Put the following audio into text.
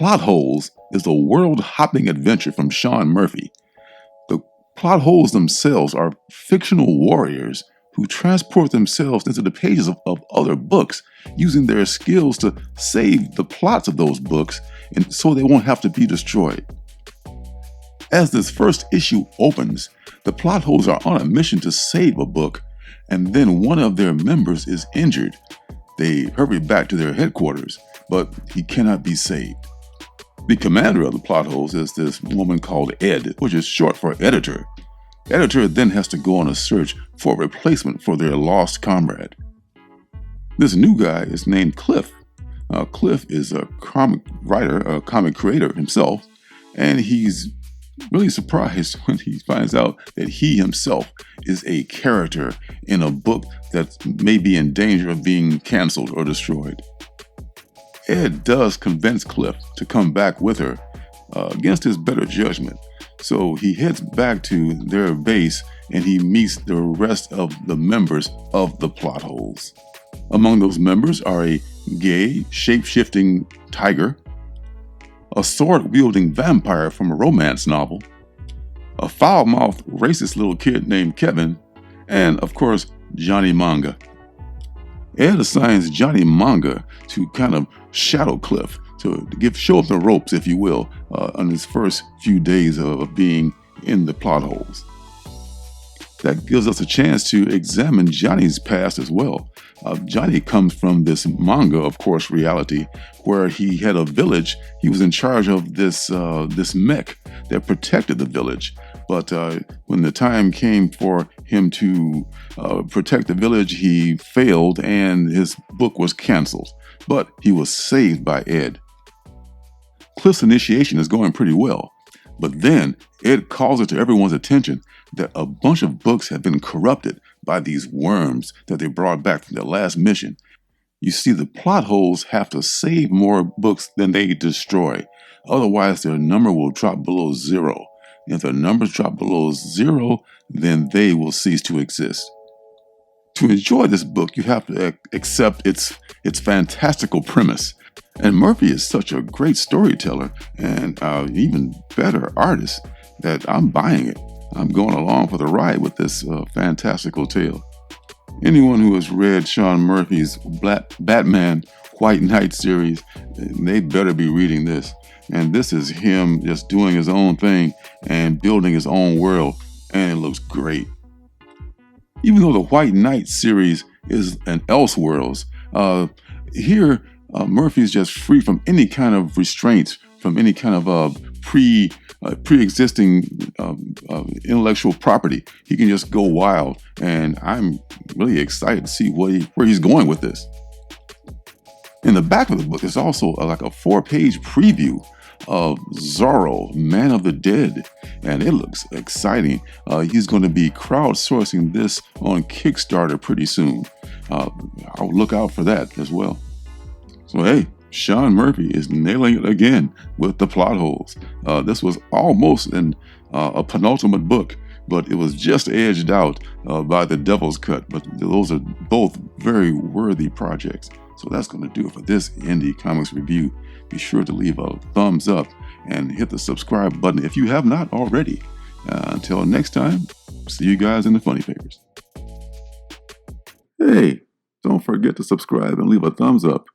Plot Holes is a world-hopping adventure from Sean Murphy. The plot holes themselves are fictional warriors who transport themselves into the pages of other books using their skills to save the plots of those books and so they won't have to be destroyed. As this first issue opens, the plot holes are on a mission to save a book, and then one of their members is injured. They hurry back to their headquarters, but he cannot be saved. The commander of the plot holes is this woman called Ed, which is short for editor. Editor then has to go on a search for a replacement for their lost comrade. This new guy is named Cliff. Cliff is a comic writer, a comic creator himself, and he's really surprised when he finds out that he himself is a character in a book that may be in danger of being canceled or destroyed. Ed does convince Cliff to come back with her against his better judgment. So he heads back to their base and he meets the rest of the members of the plot holes. Among those members are a gay, shape-shifting tiger, a sword-wielding vampire from a romance novel, a foul-mouthed, racist little kid named Kevin, and, of course, Johnny Manga. Ed assigns Johnny Manga to kind of shadow Cliff, to show up the ropes, if you will, on his first few days of being in the plot holes. That gives us a chance to examine Johnny's past as well. Johnny comes from this manga, of course, reality, where he had a village. He was in charge of this mech that protected the village. But when the time came for him to protect the village, he failed and his book was canceled. But he was saved by Ed. Cliff's initiation is going pretty well. But then Ed calls it to everyone's attention that a bunch of books have been corrupted by these worms that they brought back from their last mission. You see, the plot holes have to save more books than they destroy. Otherwise, their number will drop below 0. If the numbers drop below 0, then they will cease to exist. To enjoy this book, you have to accept its fantastical premise. And Murphy is such a great storyteller and even better artist that I'm buying it. I'm going along for the ride with this fantastical tale. Anyone who has read Sean Murphy's Batman White Knight series, they better be reading this. And this is him just doing his own thing and building his own world, and it looks great. Even though the White Knight series is an Elseworlds, here Murphy's just free from any kind of restraints, from any kind of pre-existing intellectual property. He can just go wild, and I'm really excited to see where he's going with this. In the back of the book is also like a 4-page preview of Zorro, Man of the Dead, and it looks exciting. He's going to be crowdsourcing this on Kickstarter pretty soon. I'll look out for that as well. So hey, Sean Murphy is nailing it again with the plot holes. This was almost a penultimate book, but it was just edged out by The Devil's Cut. But those are both very worthy projects. So that's going to do it for this Indie Comics review. Be sure to leave a thumbs up and hit the subscribe button if you have not already. Until next time, see you guys in the funny papers. Hey, don't forget to subscribe and leave a thumbs up.